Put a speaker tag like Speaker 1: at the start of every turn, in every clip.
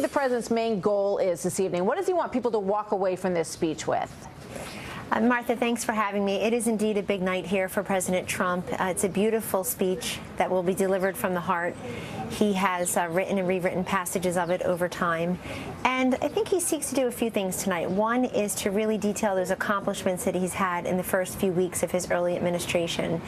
Speaker 1: think the president's main goal is this evening? What does he want people to walk away from this speech with?
Speaker 2: Martha, thanks for having me. It is indeed a big night here for President Trump. It's a beautiful speech that will be delivered from the heart. He has written and rewritten passages of it over time. And I think he seeks to do a few things tonight. One is to really detail those accomplishments that he's had in the first few weeks of his early administration,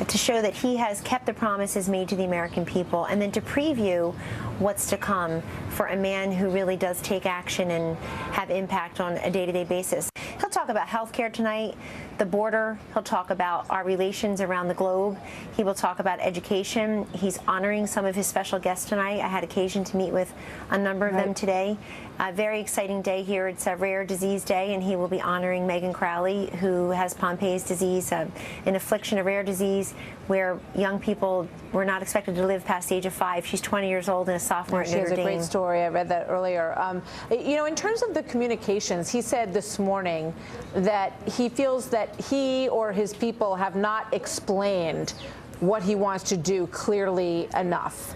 Speaker 2: to show that he has kept the promises made to the American people, and then to preview what's to come for a man who really does take action and have impact on a day-to-day basis. He'll talk about health care tonight, the border. He'll talk about our relations around the globe. He will talk about education. He's honoring some of his special guests tonight. I had occasion to meet with a number of them today. A very exciting day here. It's a rare disease day, and he will be honoring Megan Crowley, who has Pompei's disease, an affliction, a rare disease where young people were not expected to live past the age of 5. She's 20 years old and a sophomore at Notre Dame.
Speaker 1: She has a great story. I read that earlier. You know, in terms of the communications, he said this morning that he feels that he or his people have not explained what he wants to do clearly enough.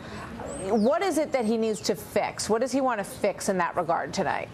Speaker 1: What is it that he needs to fix? What does he want to fix in that regard tonight?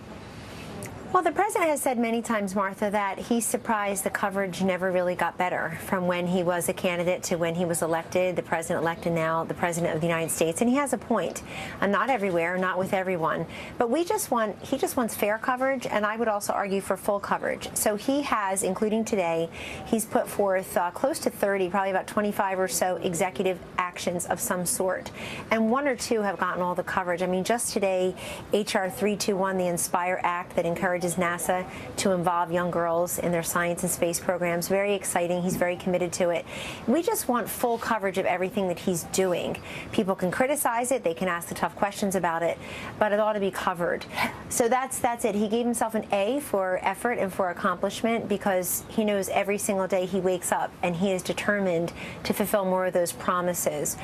Speaker 2: Well, the president has said many times, Martha, that he's surprised the coverage never really got better from when he was a candidate to when he was elected, the president-elect and now the president of the United States. And he has a point. Not everywhere, not with everyone. But he just wants fair coverage, and I would also argue for full coverage. So he has, including today, he's put forth close to 30, probably about 25 or so executive actions of some sort. And 1 or 2 have gotten all the coverage. I mean, just today, H.R. 321, the Inspire Act that encourages NASA to involve young girls in their science and space programs. Very exciting. He's very committed to it. We just want full coverage of everything that he's doing. People can criticize it. They can ask the tough questions about it, but it ought to be covered. So that's it. He gave himself an A for effort and for accomplishment because he knows every single day he wakes up and he is determined to fulfill more of those promises.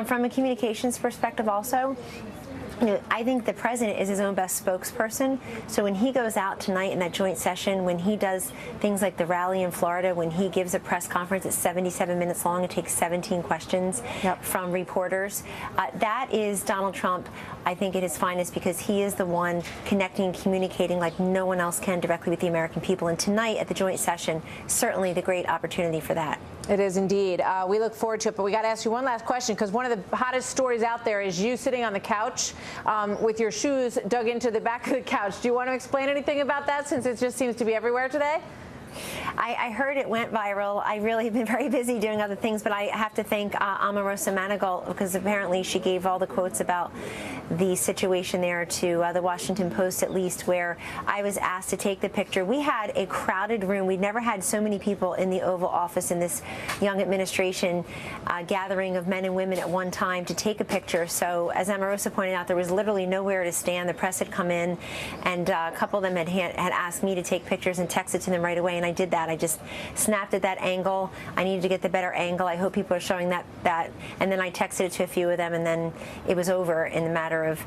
Speaker 2: From a communications perspective also, you know, I think the president is his own best spokesperson. So when he goes out tonight in that joint session, when he does things like the rally in Florida, when he gives a press conference that's 77 minutes long and takes 17 questions from reporters, that is Donald Trump, I think, at his finest, because he is the one connecting and communicating like no one else can directly with the American people. And tonight at the joint session, certainly the great opportunity for that.
Speaker 1: It is indeed. We look forward to it, but we got to ask you one last question, because one of the hottest stories out there is you sitting on the couch with your shoes dug into the back of the couch. Do you want to explain anything about that, since it just seems to be everywhere today?
Speaker 2: I heard it went viral. I really have been very busy doing other things, but I have to thank Omarosa Manigault, because apparently she gave all the quotes about the situation there to the Washington Post, at least, where I was asked to take the picture. We had a crowded room. We'd never had so many people in the Oval Office in this young administration gathering of men and women at one time to take a picture. So as Omarosa pointed out, there was literally nowhere to stand. The press had come in, and a couple of them had asked me to take pictures and texted to them right away, and I did that. I just snapped at that angle. I needed to get the better angle. I hope people are showing that. And then I texted it to a few of them, and then it was over in a matter of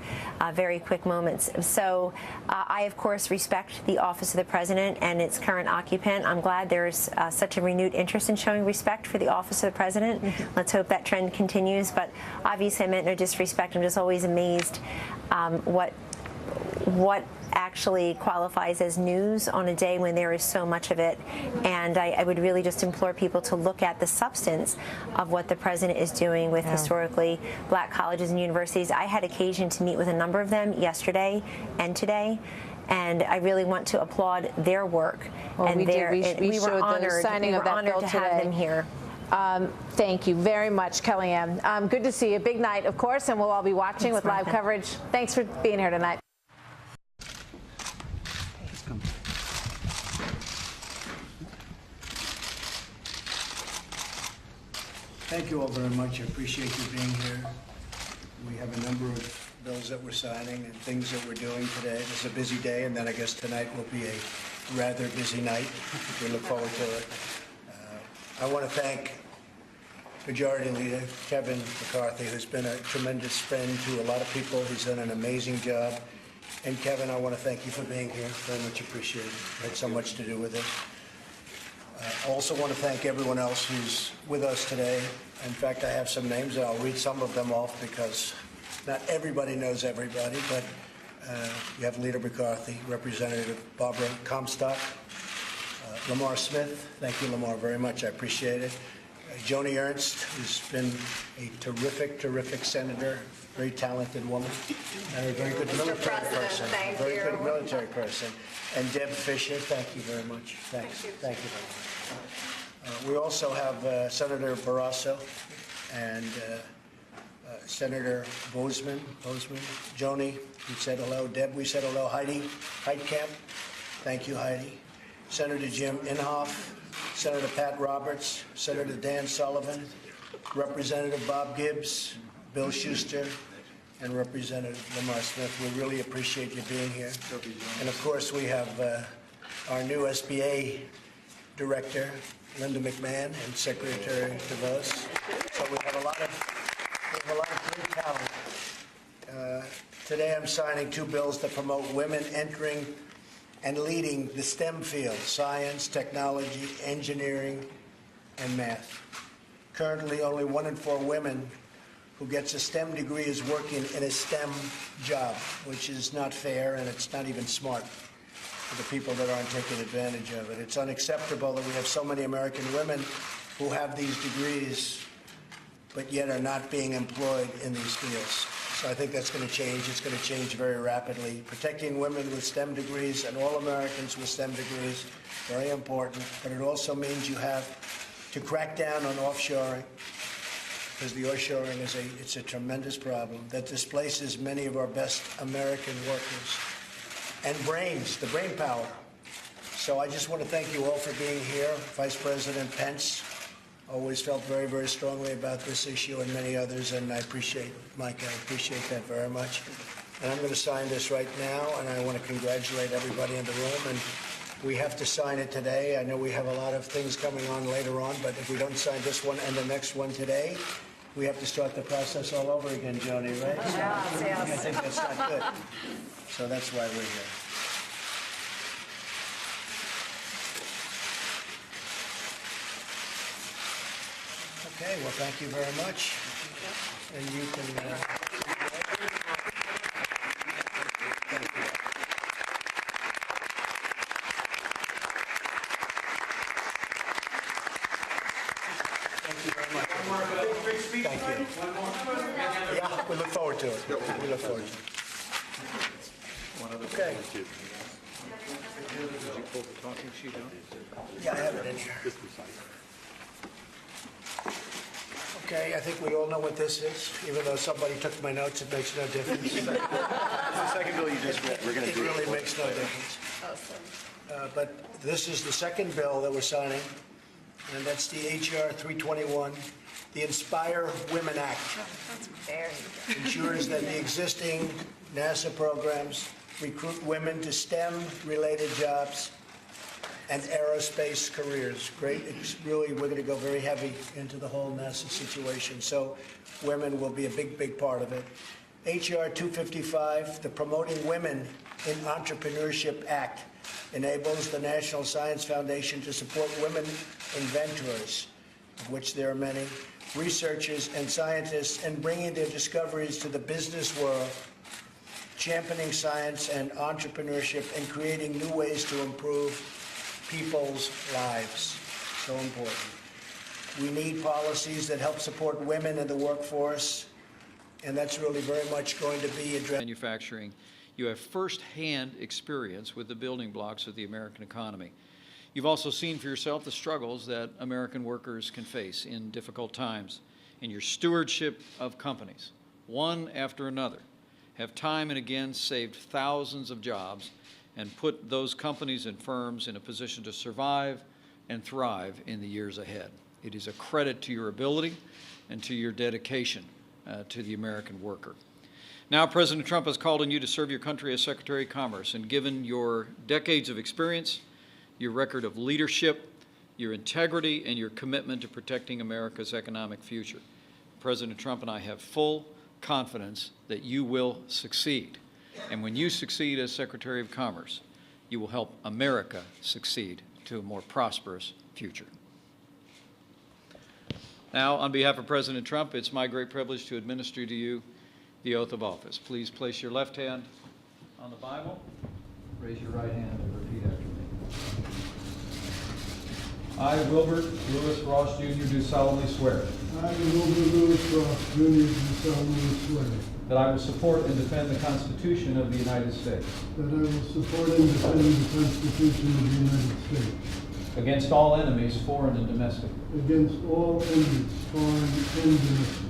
Speaker 2: very quick moments. So I, of course, respect the office of the president and its current occupant. I'm glad there's such a renewed interest in showing respect for the office of the president. Let's hope that trend continues. But obviously, I meant no disrespect. I'm just always amazed what actually qualifies as news on a day when there is so much of it. And I would really just implore people to look at the substance of what the president is doing with historically black colleges and universities. I had occasion to meet with a number of them yesterday and today, and I really want to applaud their work.
Speaker 1: Well,
Speaker 2: and
Speaker 1: we were honored, signing of that bill
Speaker 2: to
Speaker 1: today.
Speaker 2: have them here.
Speaker 1: Thank you very much, Kellyanne. Good to see you. Big night, of course, and we'll all be watching with live coverage. Thanks for being here tonight.
Speaker 3: Thank you all very much. I appreciate you being here. We have a number of bills that we're signing and things that we're doing today. It's a busy day, and then I guess tonight will be a rather busy night. We look forward to it. I want to thank Majority Leader Kevin McCarthy, who's been a tremendous friend to a lot of people. He's done an amazing job. And Kevin, I want to thank you for being here. Very much appreciated. It had so much to do with it. I also want to thank everyone else who's with us today. In fact, I have some names, and I'll read some of them off because not everybody knows everybody, but You have Leader McCarthy, Representative Barbara Comstock, Lamar Smith. Thank you, Lamar, very much. I appreciate it. Joni Ernst, who's been a terrific, terrific senator, very talented woman, and a very good military person. Very good military person. And Deb Fisher, thank you very much. Thanks. Thank you very much. We also have Senator Barrasso and Senator Bozeman, Joni, we said hello. Deb, we said hello. Heidi Heitkamp, thank you, Heidi. Senator Jim Inhofe, Senator Pat Roberts, Senator Dan Sullivan, Representative Bob Gibbs, Bill Schuster, and Representative Lamar Smith. We really appreciate you being here. And of course, we have our new SBA Director, Linda McMahon, and Secretary DeVos. So we have a lot of great talent. Today I'm signing 2 bills that promote women entering and leading the STEM field: science, technology, engineering, and math. Currently, only 1 in 4 women who gets a STEM degree is working in a STEM job, which is not fair, and it's not even smart for the people that aren't taking advantage of it. It's unacceptable that we have so many American women who have these degrees but yet are not being employed in these fields. So I think that's going to change. It's going to change very rapidly. Protecting women with STEM degrees and all Americans with STEM degrees, very important. But it also means you have to crack down on offshoring, because the offshoring it's a tremendous problem that displaces many of our best American workers and brains, the brain power. So I just want to thank you all for being here. Vice President Pence always felt very, very strongly about this issue and many others, and I appreciate, Mike, I appreciate that very much. And I'm going to sign this right now, and I want to congratulate everybody in the room. And we have to sign it today. I know we have a lot of things coming on later on, but if we don't sign this one and the next one today, we have to start the process all over again, Joni, right?
Speaker 2: Yes.
Speaker 3: I think that's not good. So that's why we're here. Okay, well, thank you very much. And you can... Thank you very much. Thank you. Yeah, we look forward to it. We look forward to it. Okay.
Speaker 4: Did you pull the talking sheet out?
Speaker 3: Yeah, I have it in here. Okay, I think we all know what this is. Even though somebody took my notes, it makes no difference.
Speaker 4: It's the second bill you just read. We're going to
Speaker 3: It
Speaker 4: do it.
Speaker 3: really makes no difference.
Speaker 1: Awesome.
Speaker 3: But this is the second bill that we're signing, and that's the HR 321, the Inspire Women Act.
Speaker 1: That's very good.
Speaker 3: Ensures that the existing NASA programs recruit women to STEM-related jobs and aerospace careers. Great. It's really, we're going to go very heavy into the whole NASA situation. So women will be a big, big part of it. HR 255, the Promoting Women in Entrepreneurship Act, enables the National Science Foundation to support women inventors, of which there are many, researchers and scientists, in bringing their discoveries to the business world, championing science and entrepreneurship, and creating new ways to improve people's lives. So important. We need policies that help support women in the workforce, and that's really very much going to be addressed.
Speaker 5: Manufacturing, you have first-hand experience with the building blocks of the American economy. You've also seen for yourself the struggles that American workers can face in difficult times. And your stewardship of companies, one after another, have time and again saved thousands of jobs and put those companies and firms in a position to survive and thrive in the years ahead. It is a credit to your ability and to your dedication to the American worker. Now, President Trump has called on you to serve your country as Secretary of Commerce, and given your decades of experience, your record of leadership, your integrity, and your commitment to protecting America's economic future, President Trump and I have full confidence that you will succeed. And when you succeed as Secretary of Commerce, you will help America succeed to a more prosperous future. Now, on behalf of President Trump, it's my great privilege to administer to you the oath of office. Please place your left hand On the Bible, raise your right hand and repeat after me. I, Wilbert Lewis Ross Jr., do solemnly swear
Speaker 6: I, Wilbur Lewis Ross, Jr., do solemnly swear
Speaker 5: that I will support and defend the Constitution of the United States
Speaker 6: that I will support and defend the Constitution of the United States
Speaker 5: against all enemies, foreign and domestic,
Speaker 6: against all enemies, foreign and domestic,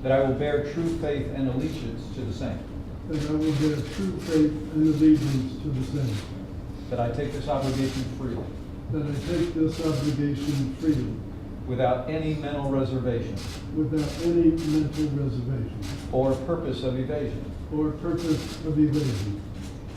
Speaker 5: that I will bear true faith and allegiance to the same,
Speaker 6: that I will bear true faith and allegiance to the same,
Speaker 5: that I take this obligation freely,
Speaker 6: that I take this obligation freely,
Speaker 5: without any mental reservation
Speaker 6: without any mental reservation
Speaker 5: or purpose of evasion,
Speaker 6: or purpose of evasion,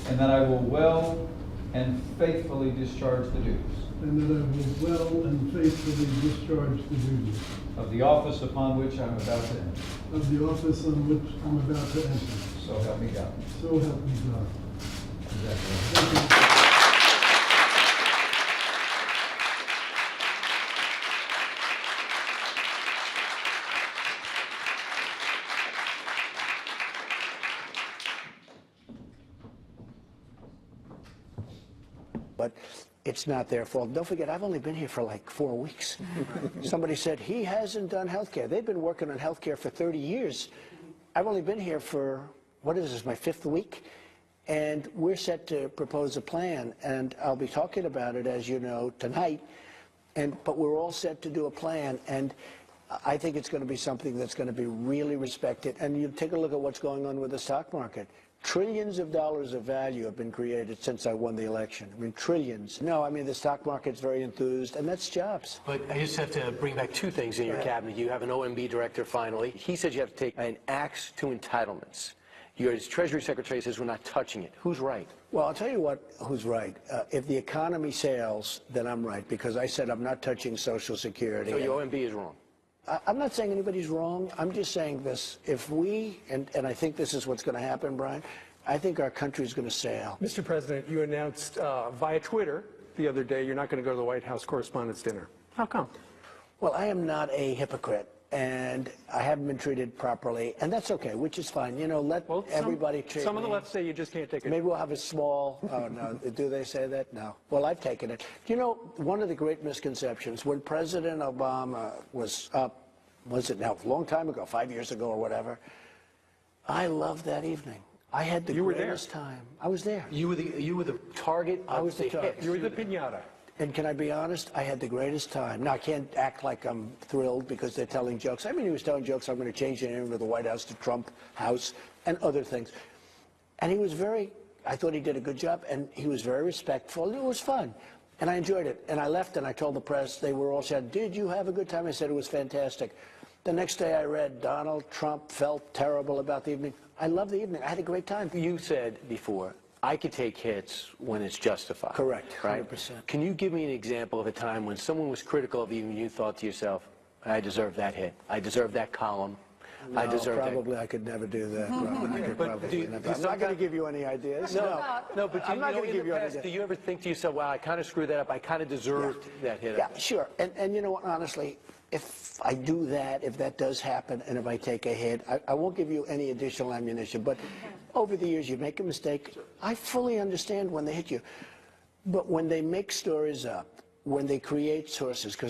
Speaker 5: and that I will well and faithfully discharge the duties
Speaker 6: and that I will well and faithfully discharge the duties
Speaker 5: of the office upon which I am about to enter.
Speaker 6: of the office on which I'm about to enter.
Speaker 5: So help me God.
Speaker 6: So help me God.
Speaker 5: Congratulations.
Speaker 6: Thank you.
Speaker 3: But it's not their fault. Don't forget, I've only been here for like 4 weeks. Somebody said, he hasn't done healthcare. They've been working on healthcare for 30 years. I've only been here for, what is this, my 5th week? And we're set to propose a plan, and I'll be talking about it, as you know, tonight. But we're all set to do a plan, and I think it's going to be something that's going to be really respected. And you take a look at what's going on with the stock market. Trillions of dollars of value have been created since I won the election. I mean, trillions. No, I mean, the stock market's very enthused, and that's jobs.
Speaker 7: But I just have to bring back 2 things in your cabinet. You have an OMB director, finally. He said you have to take an axe to entitlements. Your Treasury Secretary says we're not touching it. Who's right?
Speaker 3: Well, I'll tell you who's right. If the economy sails, then I'm right, because I said I'm not touching Social Security.
Speaker 7: So your OMB is wrong.
Speaker 3: I'm not saying anybody's wrong. I'm just saying this. If we, and I think this is what's going to happen, Brian, I think our country's going to sail.
Speaker 8: Mr. President, you announced via Twitter the other day you're not going to go to the White House Correspondents' Dinner. How come?
Speaker 3: Well, I am not a hypocrite, and I haven't been treated properly, and that's okay, which is fine. You know, let everybody treat
Speaker 8: Some of the
Speaker 3: me.
Speaker 8: left say you just can't take it.
Speaker 3: Maybe we'll have a small, oh no, do they say that? No. Well, I've taken it. You know, one of the great misconceptions, when President Obama was up, was it now, a long time ago, 5 years ago or whatever, I loved that evening. I had the greatest time. I was there.
Speaker 7: You were the target.
Speaker 3: I was the target.
Speaker 8: You were the piñata.
Speaker 3: And can I be honest? I had the greatest time. Now, I can't act like I'm thrilled because they're telling jokes. I mean, he was telling jokes. I'm going to change the name of the White House to Trump House and other things. And he was I thought he did a good job, and he was very respectful, and it was fun. And I enjoyed it. And I left, and I told the press, they were all said, did you have a good time? I said, it was fantastic. The next day I read Donald Trump felt terrible about the evening. I loved the evening. I had a great time.
Speaker 7: You said before, I could take hits when it's justified.
Speaker 3: Correct,
Speaker 7: right?
Speaker 3: 100%.
Speaker 7: Can you give me an example of a time when someone was critical of you and you thought to yourself, I deserve that hit. I deserve that column.
Speaker 3: No,
Speaker 7: I deserve
Speaker 3: probably I could never do that.
Speaker 7: But
Speaker 3: I'm not going to give you any ideas.
Speaker 7: No, but
Speaker 3: I'm not going to give you any
Speaker 7: past,
Speaker 3: ideas.
Speaker 7: do you ever think to yourself, wow, I kind of screwed that up. I kind of deserved that hit.
Speaker 3: Yeah, sure. And you know what, honestly, if I do that, if that does happen, and if I take a hit, I won't give you any additional ammunition. But over the years, you make a mistake. I fully understand when they hit you. But when they make stories up, when they create sources, because